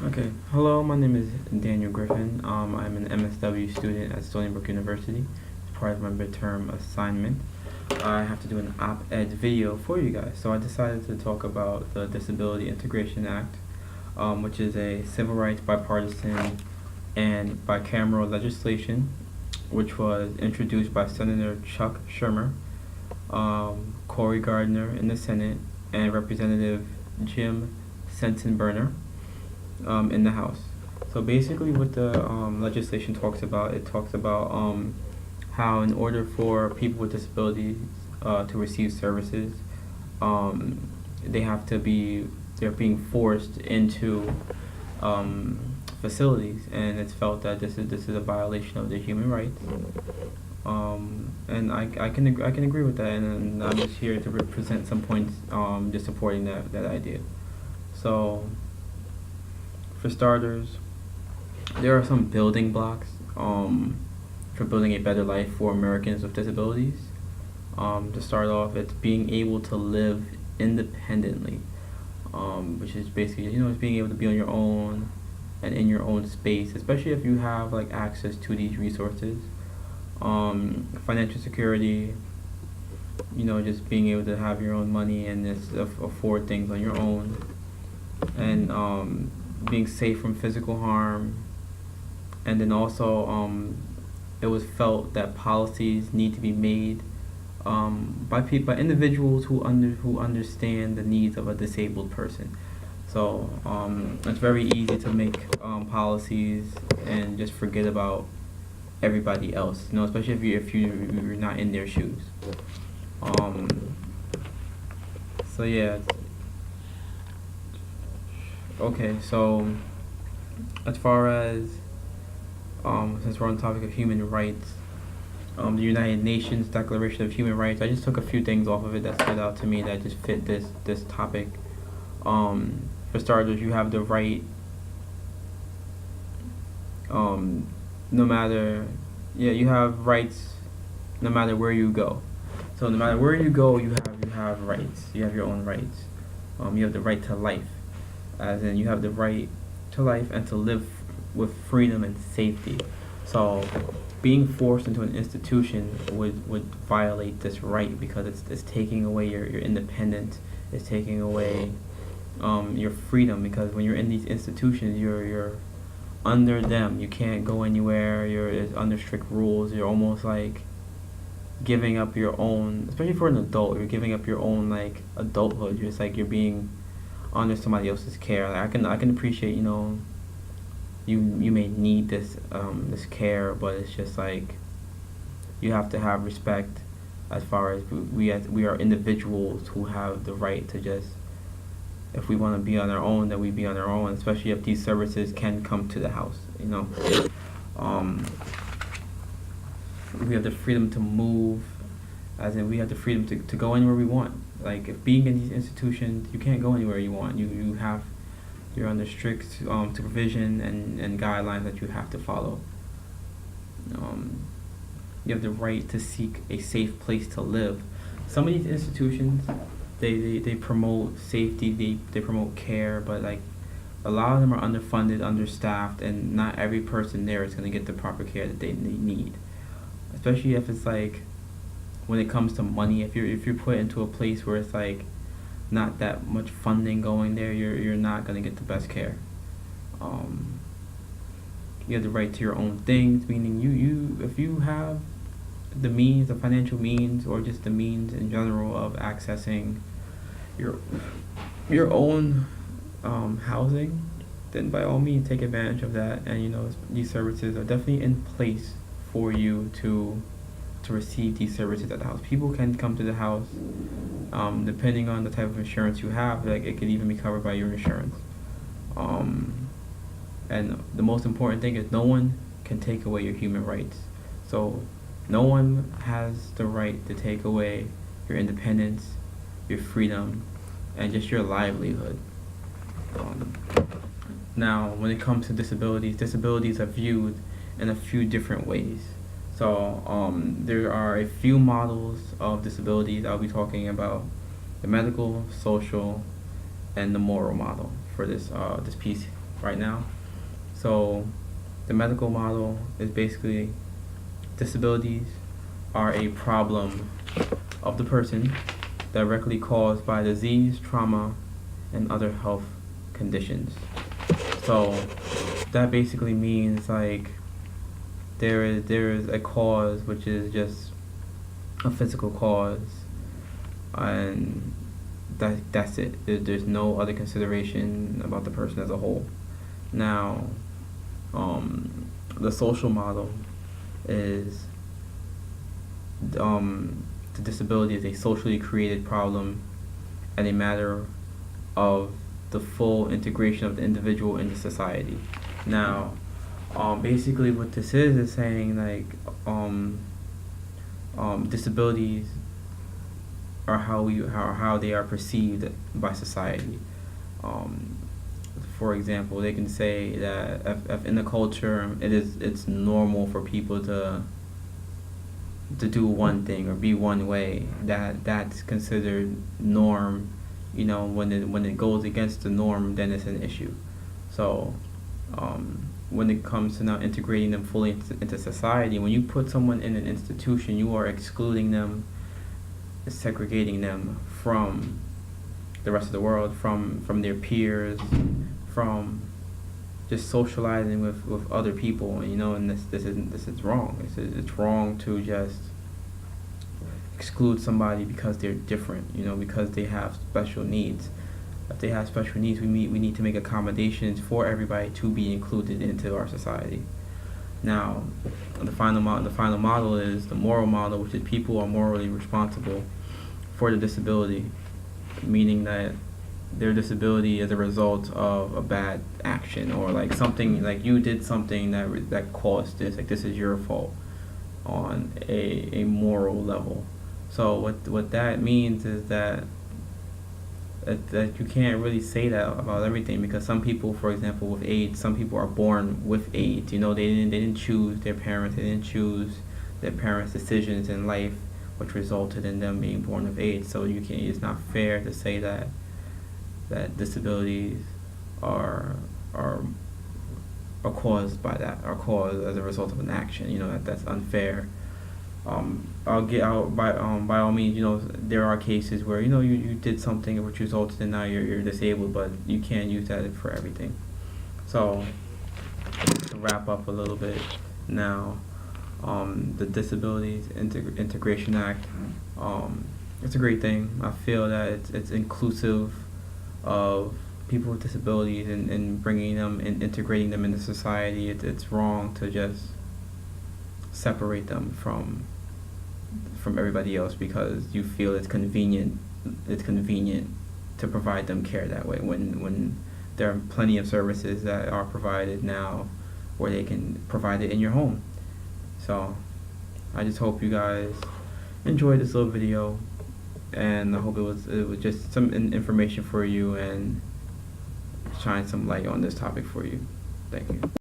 Okay, hello, my name is Daniel Griffin. I'm an MSW student at Stony Brook University. As part of my midterm assignment, I have to do an op-ed video for you guys. So I decided to talk about the Disability Integration Act, which is a civil rights bipartisan and bicameral legislation, which was introduced by Senator Chuck Schumer, Cory Gardner in the Senate, and Representative Jim Sensenbrenner in the House. So basically, what the legislation talks about, it talks about how in order for people with disabilities to receive services, they have to be they're being forced into facilities, and it's felt that this is a violation of their human rights. And I can agree with that, and I'm just here to represent some points just supporting that idea. So, for starters, there are some building blocks for building a better life for Americans with disabilities. To start off, it's being able to live independently, which is basically, it's being able to be on your own and in your own space, especially if you have like access to these resources. Financial security, just being able to have your own money and just afford things on your own, and being safe from physical harm. And then also, it was felt that policies need to be made by individuals who understand the needs of a disabled person. So it's very easy to make policies and just forget about everybody else. Especially if you're not in their shoes. So yeah. Okay, so as far as since we're on the topic of human rights, the United Nations Declaration of Human Rights, I just took a few things off of it that stood out to me that just fit this topic. For starters, you have the right, you have rights no matter where you go. So no matter where you go, you have rights. You have your own rights. You have the right to life, as in you have the right to life and to live with freedom and safety. So being forced into an institution would violate this right, because it's taking away your independence. It's taking away your freedom, because when you're in these institutions, you're under them. You can't go anywhere. It's under strict rules. You're almost like giving up your own, especially for an adult, you're giving up your own like adulthood. It's like you're being under somebody else's care. Like I can appreciate, you may need this care, but it's just like you have to have respect, as far as we are individuals who have the right to just, if we want to be on our own, then we be on our own, especially if these services can come to the house. We have the freedom to move, as in we have the freedom to go anywhere we want. Like, if being in these institutions, you can't go anywhere you want. You're under strict supervision and guidelines that you have to follow. You have the right to seek a safe place to live. Some of these institutions, they promote safety, they promote care, but like a lot of them are underfunded, understaffed, and not every person there is going to get the proper care that they need. Especially if it's like, when it comes to money, if you're put into a place where it's like not that much funding going there, you're not gonna get the best care. You have the right to your own things, meaning you if you have the means, the financial means, or just the means in general of accessing your own housing, then by all means take advantage of that. And these services are definitely in place for you to receive these services at the house. People can come to the house, depending on the type of insurance you have. Like, it could even be covered by your insurance. And the most important thing is, no one can take away your human rights. So no one has the right to take away your independence, your freedom, and just your livelihood. Now, when it comes to disabilities are viewed in a few different ways. So there are a few models of disabilities. I'll be talking about the medical, social, and the moral model for this piece right now. So the medical model is basically disabilities are a problem of the person directly caused by disease, trauma, and other health conditions. So that basically means like there is a cause which is just a physical cause, and that's it. There's no other consideration about the person as a whole. Now, the social model is the disability is a socially created problem and a matter of the full integration of the individual into society. Now, basically what this is saying like disabilities are how they are perceived by society. Um, for example, they can say that if in the culture it's normal for people to do one thing or be one way, that's considered norm. When it goes against the norm, then it's an issue. So when it comes to now integrating them fully into society, when you put someone in an institution, you are excluding them, segregating them from the rest of the world, from their peers, from just socializing with other people. And this is wrong. It's wrong to just exclude somebody because they're different, because they have special needs. If they have special needs, we need to make accommodations for everybody to be included into our society. Now, the final model is the moral model, which is people are morally responsible for the disability, meaning that their disability is a result of a bad action, or like something like you did something that caused this. Like this is your fault on a moral level. So what that means is that you can't really say that about everything, because some people, for example, with AIDS, some people are born with AIDS. They didn't choose their parents. They didn't choose their parents' decisions in life, which resulted in them being born with AIDS. So it's not fair to say that disabilities are caused by that, are caused as a result of an action. That's unfair. By all means, there are cases where you did something which resulted in now you're disabled, but you can't use that for everything. So to wrap up a little bit now, the Disabilities Integration Act, it's a great thing. I feel that it's inclusive of people with disabilities and bringing them and integrating them into society. It's wrong to just separate them from everybody else because you feel it's convenient to provide them care that way, when there are plenty of services that are provided now where they can provide it in your home. So I just hope you guys enjoyed this little video, and I hope it was just some information for you and shine some light on this topic for you. Thank you.